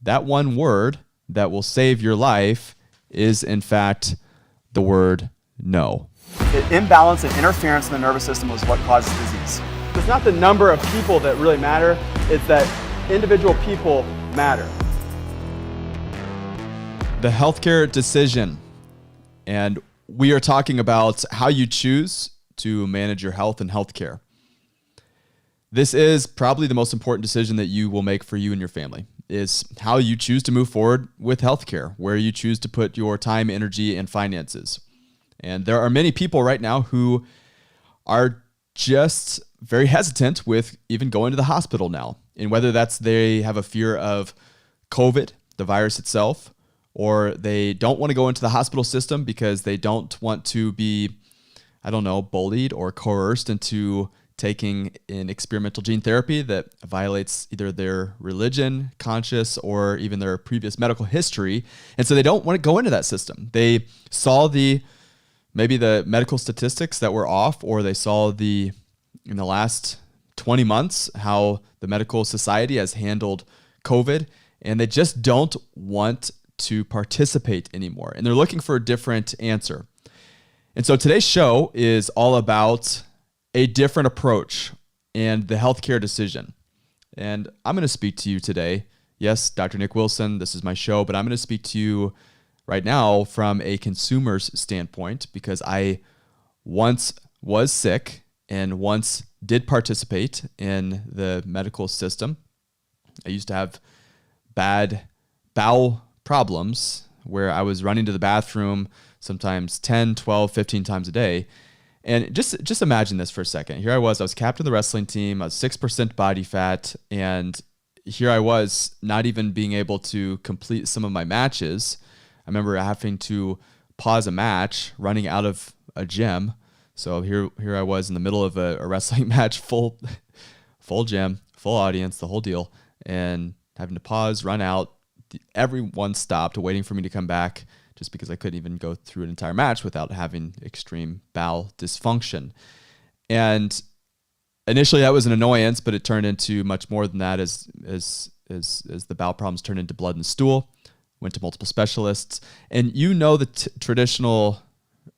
that one word that will save your life is, in fact, the word no. The imbalance and interference in the nervous system is what causes disease. It's not the number of people that really matter, it's that individual people matter. The healthcare decision. And we are talking about how you choose to manage your health and healthcare. This is probably the most important decision that you will make for you and your family, is how you choose to move forward with healthcare, where you choose to put your time, energy, and finances. And there are many people right now who are just very hesitant with even going to the hospital now. And whether that's they have a fear of COVID, the virus itself, or they don't want to go into the hospital system because they don't want to be, bullied or coerced into taking an experimental gene therapy that violates either their religion, conscience, or even their previous medical history. And so they don't want to go into that system. They saw maybe the medical statistics that were off, or they saw in the last 20 months, how the medical society has handled COVID, and they just don't want to participate anymore. And they're looking for a different answer. And so today's show is all about a different approach and the healthcare decision. And I'm going to speak to you today. Yes, Dr. Nick Wilson, this is my show, but I'm going to speak to you right now from a consumer's standpoint, because I once was sick and once did participate in the medical system. I used to have bad bowel problems where I was running to the bathroom sometimes 10, 12, 15 times a day. And just imagine this for a second. Here I was captain of the wrestling team. I was 6% body fat. And here I was not even being able to complete some of my matches. I remember having to pause a match, running out of a gym. So here I was in the middle of a wrestling match, full gym, full audience, the whole deal, and having to pause, run out. Everyone stopped waiting for me to come back, just because I couldn't even go through an entire match without having extreme bowel dysfunction. And initially that was an annoyance, but it turned into much more than that as the bowel problems turned into blood and stool. Went to multiple specialists. And the traditional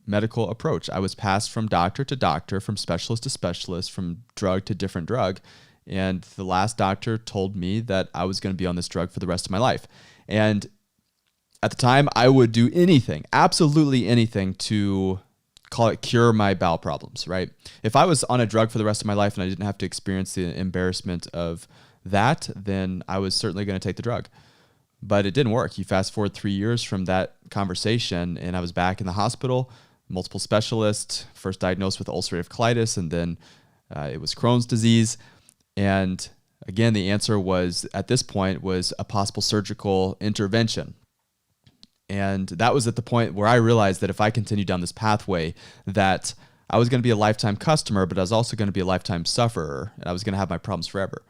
medical approach. I was passed from doctor to doctor, from specialist to specialist, from drug to different drug. And the last doctor told me that I was going to be on this drug for the rest of my life. And at the time, I would do anything, absolutely anything, to cure my bowel problems, right? If I was on a drug for the rest of my life and I didn't have to experience the embarrassment of that, then I was certainly going to take the drug. But it didn't work. You fast forward 3 years from that conversation, and I was back in the hospital, multiple specialists, first diagnosed with ulcerative colitis, and then it was Crohn's disease. And again, the answer was, at this point, was a possible surgical intervention. And that was at the point where I realized that if I continued down this pathway, that I was going to be a lifetime customer, but I was also going to be a lifetime sufferer, and I was going to have my problems forever.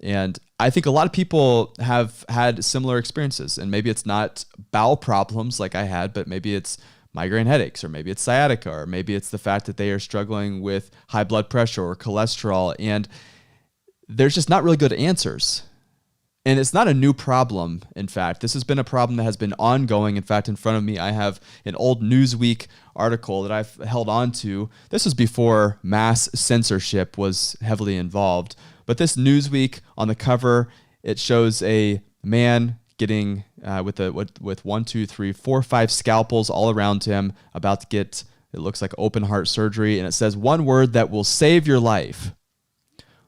And I think a lot of people have had similar experiences, and maybe it's not bowel problems like I had, but maybe it's migraine headaches, or maybe it's sciatica, or maybe it's the fact that they are struggling with high blood pressure or cholesterol, and there's just not really good answers. And it's not a new problem, in fact. This has been a problem that has been ongoing. In fact, in front of me, I have an old Newsweek article that I've held on to. This was before mass censorship was heavily involved. But this Newsweek, on the cover, it shows a man getting with 1, 2, 3, 4, 5 scalpels all around him, about to get, it looks like, open heart surgery. And it says, one word that will save your life.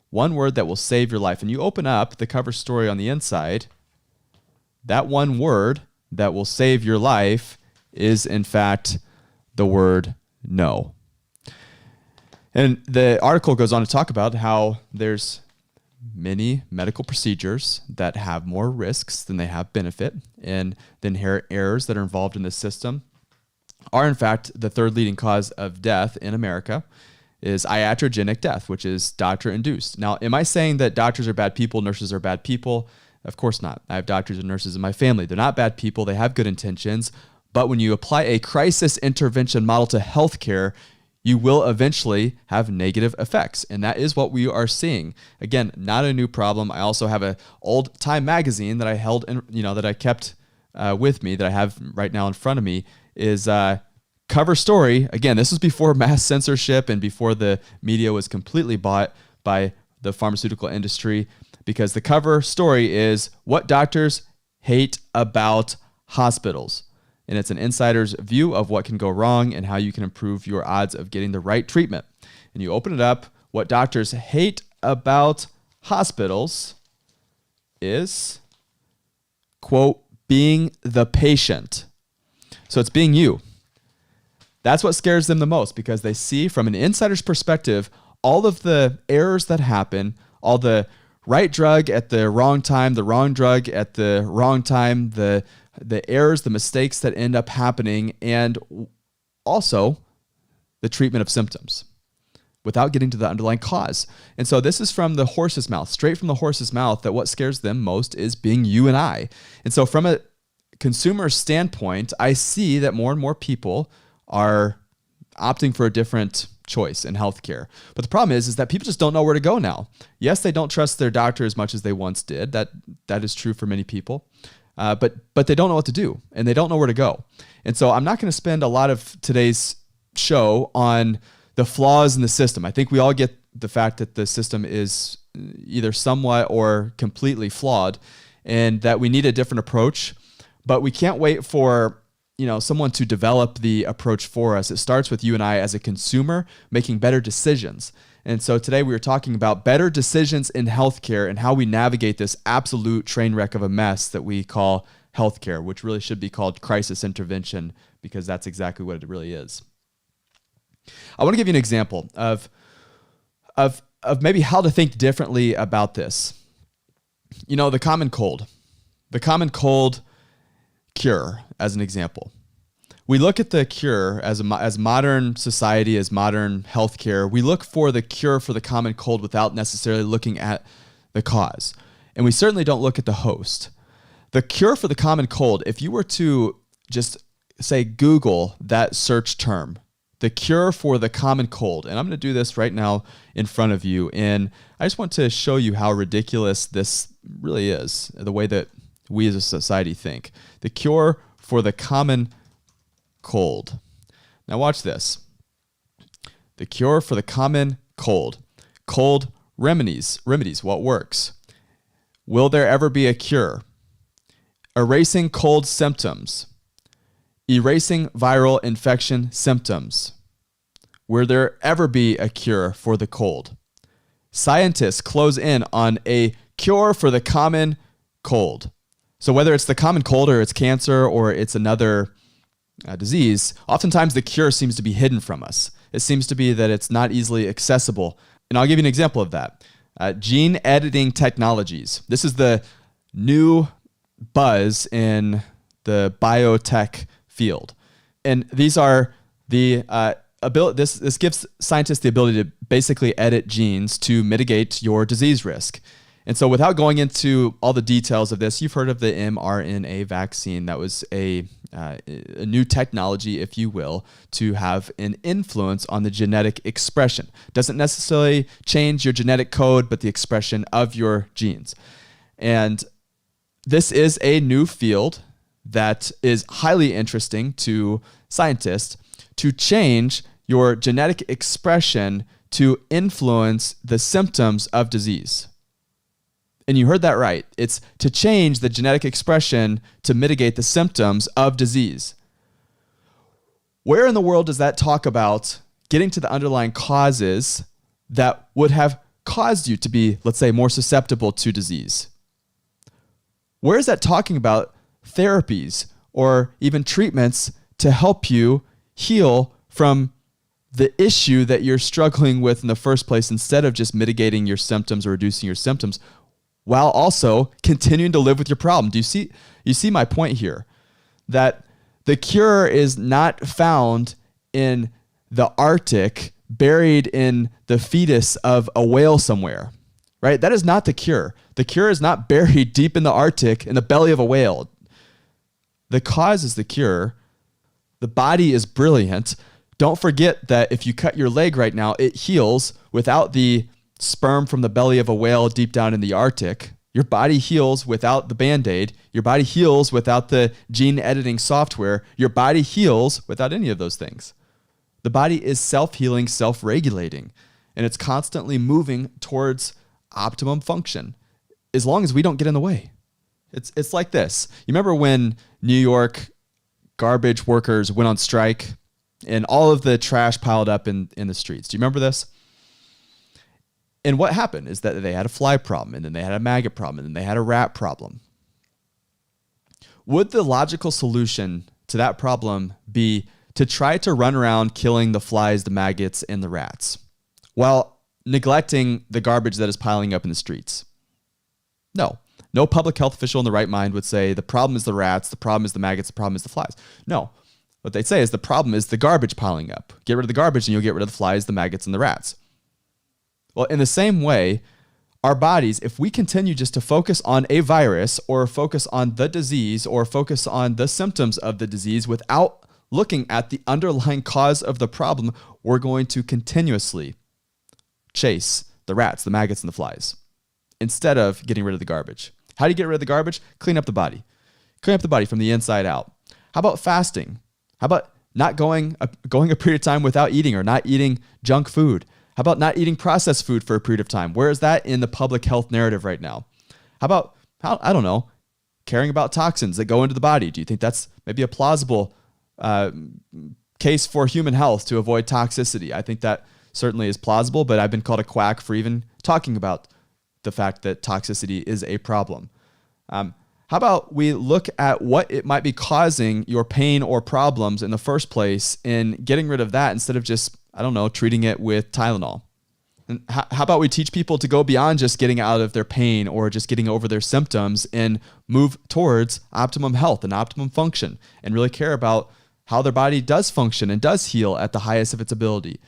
One word that will save your life. And you open up the cover story on the inside. That one word that will save your life is, in fact, the word no. And the article goes on to talk about how there's many medical procedures that have more risks than they have benefit, and the inherent errors that are involved in this system are, in fact, the third leading cause of death in America is iatrogenic death, which is doctor-induced. Now, am I saying that doctors are bad people, nurses are bad people? Of course not. I have doctors and nurses in my family. They're not bad people. They have good intentions. But when you apply a crisis intervention model to healthcare, you will eventually have negative effects. And that is what we are seeing. Again, not a new problem. I also have an old Time magazine that I held, that I kept with me, that I have right now in front of me, is cover story. Again, this was before mass censorship and before the media was completely bought by the pharmaceutical industry, because the cover story is what doctors hate about hospitals. And it's an insider's view of what can go wrong and how you can improve your odds of getting the right treatment. And you open it up, what doctors hate about hospitals is, quote, being the patient. So it's being you. That's what scares them the most, because they see from an insider's perspective all of the errors that happen, all the right drug at the wrong time, the wrong drug at the wrong time, the errors, the mistakes that end up happening, and also the treatment of symptoms without getting to the underlying cause. And so this is from the horse's mouth, straight from the horse's mouth, that what scares them most is being you and I. And so from a consumer standpoint, I see that more and more people are opting for a different choice in healthcare. But the problem is that people just don't know where to go now. Yes, they don't trust their doctor as much as they once did. That is true for many people. But they don't know what to do, and they don't know where to go. And so I'm not going to spend a lot of today's show on the flaws in the system. I think we all get the fact that the system is either somewhat or completely flawed, and that we need a different approach. But we can't wait for someone to develop the approach for us. It starts with you and I as a consumer making better decisions. And so today we were talking about better decisions in healthcare and how we navigate this absolute train wreck of a mess that we call healthcare, which really should be called crisis intervention, because that's exactly what it really is. I want to give you an example of maybe how to think differently about this. The common cold. The common cold cure, as an example. We look at the cure as modern society, as modern healthcare. We look for the cure for the common cold without necessarily looking at the cause. And we certainly don't look at the host. The cure for the common cold, if you were to just say Google that search term, the cure for the common cold, and I'm going to do this right now in front of you, and I just want to show you how ridiculous this really is, the way that we as a society think. The cure for the common cold. Now watch this. The cure for the common cold. Cold remedies. What works? Will there ever be a cure? Erasing cold symptoms. Erasing viral infection symptoms. Will there ever be a cure for the cold? Scientists close in on a cure for the common cold. So whether it's the common cold or it's cancer or it's another disease, oftentimes the cure seems to be hidden from us. It seems to be that it's not easily accessible. And I'll give you an example of that. Gene editing technologies. This is the new buzz in the biotech field. And these are the this gives scientists the ability to basically edit genes to mitigate your disease risk. And so without going into all the details of this, you've heard of the mRNA vaccine. That was a new technology, if you will, to have an influence on the genetic expression. Doesn't necessarily change your genetic code, but the expression of your genes. And this is a new field that is highly interesting to scientists, to change your genetic expression to influence the symptoms of disease. And you heard that right. It's to change the genetic expression to mitigate the symptoms of disease. Where in the world does that talk about getting to the underlying causes that would have caused you to be, let's say, more susceptible to disease? Where is that talking about therapies or even treatments to help you heal from the issue that you're struggling with in the first place, instead of just mitigating your symptoms or reducing your symptoms, while also continuing to live with your problem? You see my point here, that the cure is not found in the Arctic, buried in the fetus of a whale somewhere, right? That is not the cure. The cure is not buried deep in the Arctic in the belly of a whale. The cause is the cure. The body is brilliant. Don't forget that if you cut your leg right now, it heals without the sperm from the belly of a whale deep down in the Arctic. Your body heals without the Band-Aid. Your body heals without the gene editing software. Your body heals without any of those things. The body is self-healing, self-regulating, and it's constantly moving towards optimum function as long as we don't get in the way. It's like this. You remember when New York garbage workers went on strike and all of the trash piled up in the streets? Do you remember this? And what happened is that they had a fly problem, and then they had a maggot problem, and then they had a rat problem. Would the logical solution to that problem be to try to run around killing the flies, the maggots, and the rats while neglecting the garbage that is piling up in the streets? No. No public health official in the right mind would say the problem is the rats, the problem is the maggots, the problem is the flies. No. What they'd say is the problem is the garbage piling up. Get rid of the garbage and you'll get rid of the flies, the maggots, and the rats. Well, in the same way, our bodies, if we continue just to focus on a virus or focus on the disease or focus on the symptoms of the disease without looking at the underlying cause of the problem, we're going to continuously chase the rats, the maggots, and the flies instead of getting rid of the garbage. How do you get rid of the garbage? Clean up the body. Clean up the body from the inside out. How about fasting? How about not going a period of time without eating or not eating junk food? How about not eating processed food for a period of time? Where is that in the public health narrative right now? How about, I don't know, caring about toxins that go into the body? Do you think that's maybe a plausible case for human health to avoid toxicity? I think that certainly is plausible, but I've been called a quack for even talking about the fact that toxicity is a problem. How about we look at what it might be causing your pain or problems in the first place and getting rid of that instead of just, I don't know, treating it with Tylenol? And how about we teach people to go beyond just getting out of their pain or just getting over their symptoms and move towards optimum health and optimum function and really care about how their body does function and does heal at the highest of its ability?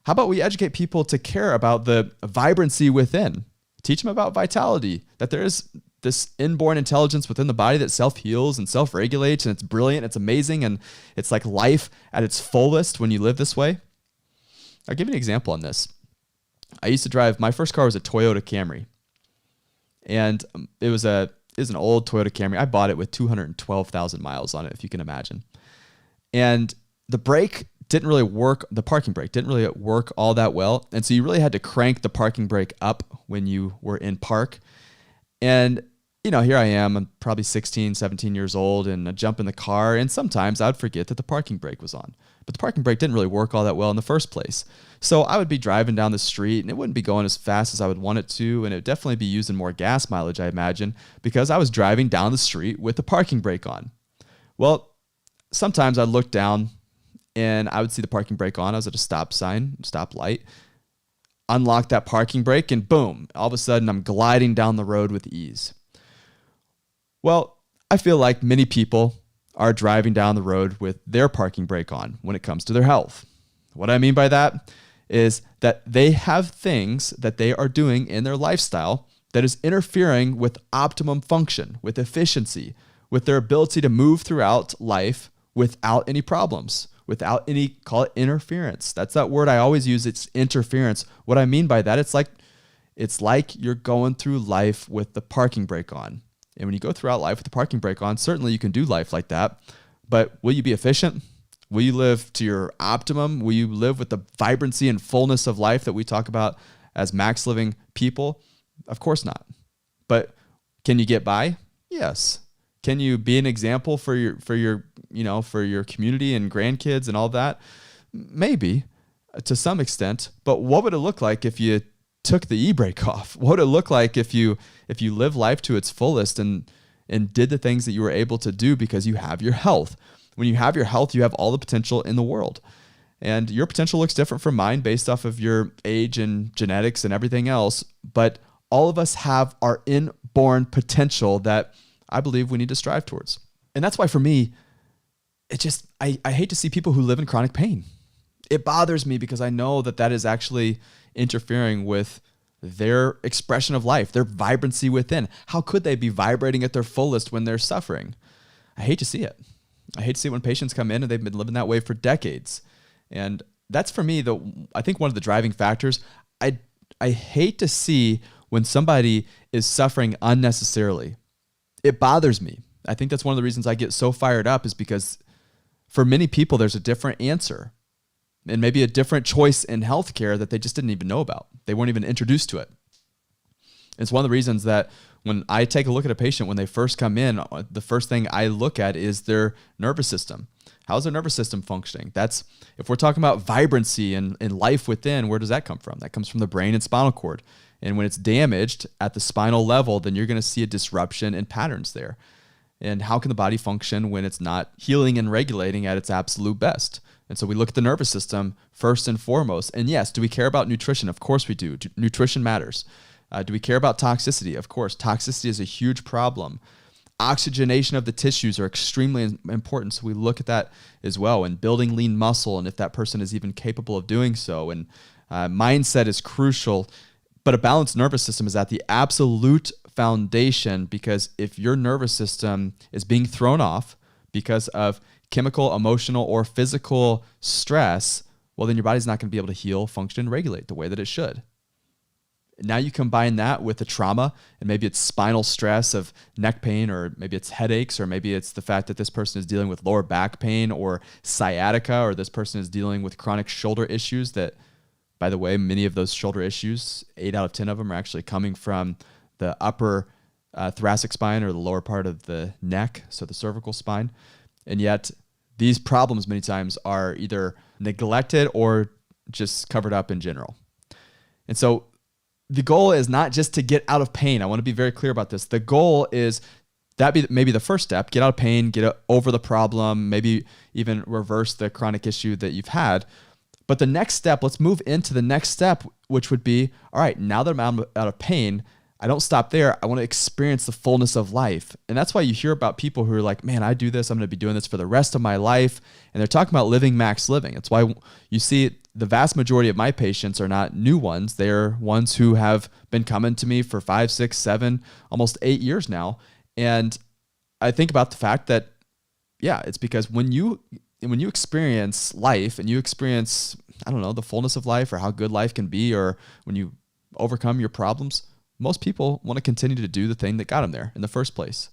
How about we educate people to care about the vibrancy within? Teach them about vitality, that there is this inborn intelligence within the body that self-heals and self-regulates, and it's brilliant, it's amazing, and it's like life at its fullest when you live this way. I'll give you an example on this. I used to drive, my first car was a Toyota Camry, and it was an old Toyota Camry. I bought it with 212,000 miles on it, if you can imagine. And the brake didn't really work, the parking brake didn't really work all that well, and so you really had to crank the parking brake up when you were in park. And you know, here I am, I'm probably 16, 17 years old, and I jump in the car, and sometimes I'd forget that the parking brake was on. But the parking brake didn't really work all that well in the first place. So I would be driving down the street, and it wouldn't be going as fast as I would want it to, and it would definitely be using more gas mileage, I imagine, because I was driving down the street with the parking brake on. Well, sometimes I'd look down, and I would see the parking brake on. I was at a stop sign, stop light, unlock that parking brake, and boom, all of a sudden I'm gliding down the road with ease. Well, I feel like many people are driving down the road with their parking brake on when it comes to their health. What I mean by that is that they have things that they are doing in their lifestyle that is interfering with optimum function, with efficiency, with their ability to move throughout life without any problems, without any, call it interference. That's that word I always use, it's interference. What I mean by that, it's like you're going through life with the parking brake on. And when you go throughout life with the parking brake on, certainly you can do life like that, but will you be efficient? Will you live to your optimum? Will you live with the vibrancy and fullness of life that we talk about as max living people? Of course not. But can you get by? Yes. Can you be an example for your community and grandkids and all that? Maybe to some extent, but what would it look like if you took the e-brake off? What would it look like if you live life to its fullest and did the things that you were able to do because you have your health? When you have your health, you have all the potential in the world. And your potential looks different from mine based off of your age and genetics and everything else. But all of us have our inborn potential that I believe we need to strive towards. And that's why for me, I hate to see people who live in chronic pain. It bothers me because I know that is actually interfering with their expression of life, their vibrancy within. How could they be vibrating at their fullest when they're suffering? I hate to see it. I hate to see it when patients come in and they've been living that way for decades. And that's for me, I think one of the driving factors. I hate to see when somebody is suffering unnecessarily. It bothers me. I think that's one of the reasons I get so fired up, is because for many people, there's a different answer and maybe a different choice in healthcare that they just didn't even know about. They weren't even introduced to it. It's one of the reasons that when I take a look at a patient, when they first come in, the first thing I look at is their nervous system. How's their nervous system functioning? That's, if we're talking about vibrancy and life within, where does that come from? That comes from the brain and spinal cord. And when it's damaged at the spinal level, then you're going to see a disruption in patterns there. And how can the body function when it's not healing and regulating at its absolute best? And so we look at the nervous system first and foremost. And yes, do we care about nutrition? Of course we do. Nutrition matters. Do we care about toxicity? Of course. Toxicity is a huge problem. Oxygenation of the tissues are extremely important, so we look at that as well, and building lean muscle, and if that person is even capable of doing so. And mindset is crucial, but a balanced nervous system is at the absolute foundation, because if your nervous system is being thrown off because of chemical, emotional, or physical stress, well, then your body's not going to be able to heal, function, and regulate the way that it should. Now you combine that with the trauma, and maybe it's spinal stress of neck pain, or maybe it's headaches, or maybe it's the fact that this person is dealing with lower back pain or sciatica, or this person is dealing with chronic shoulder issues that, by the way, many of those shoulder issues, 8 out of 10 of them are actually coming from the upper thoracic spine, or the lower part of the neck, so the cervical spine. And yet these problems many times are either neglected or just covered up in general. And so the goal is not just to get out of pain. I want to be very clear about this. The goal is that be maybe the first step, get out of pain, get over the problem, maybe even reverse the chronic issue that you've had. But the next step, let's move into the next step, which would be, all right, now that I'm out of pain, I don't stop there. I want to experience the fullness of life. And that's why you hear about people who are like, man, I do this, I'm going to be doing this for the rest of my life. And they're talking about living max living. That's why you see the vast majority of my patients are not new ones. They're ones who have been coming to me for 5, 6, 7, almost 8 years now. And I think about the fact that, yeah, it's because when you experience life and you experience, I don't know, the fullness of life, or how good life can be, or when you overcome your problems, most people want to continue to do the thing that got them there in the first place.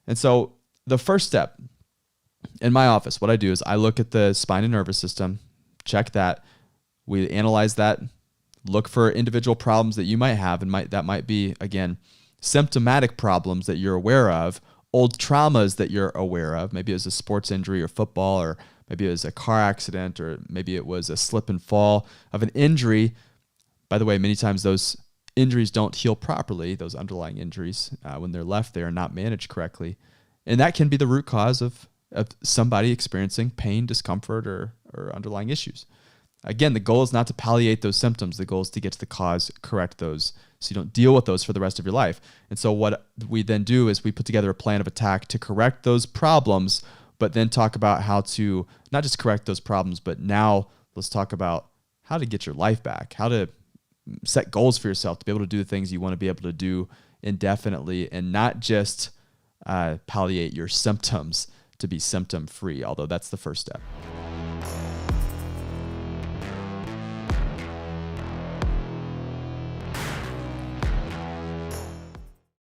And so the first step in my office, what I do is I look at the spine and nervous system, check that, we analyze that, look for individual problems that you might have, and that might be, again, symptomatic problems that you're aware of, old traumas that you're aware of. Maybe it was a sports injury or football, or maybe it was a car accident, or maybe it was a slip and fall of an injury. By the way, many times those injuries don't heal properly, those underlying injuries, when they're left there and not managed correctly. And that can be the root cause of somebody experiencing pain, discomfort, or underlying issues. Again, the goal is not to palliate those symptoms. The goal is to get to the cause, correct those, so you don't deal with those for the rest of your life. And so what we then do is we put together a plan of attack to correct those problems, but then talk about how to not just correct those problems, but now let's talk about how to get your life back, how to set goals for yourself to be able to do the things you want to be able to do indefinitely, and not just palliate your symptoms to be symptom free, although that's the first step.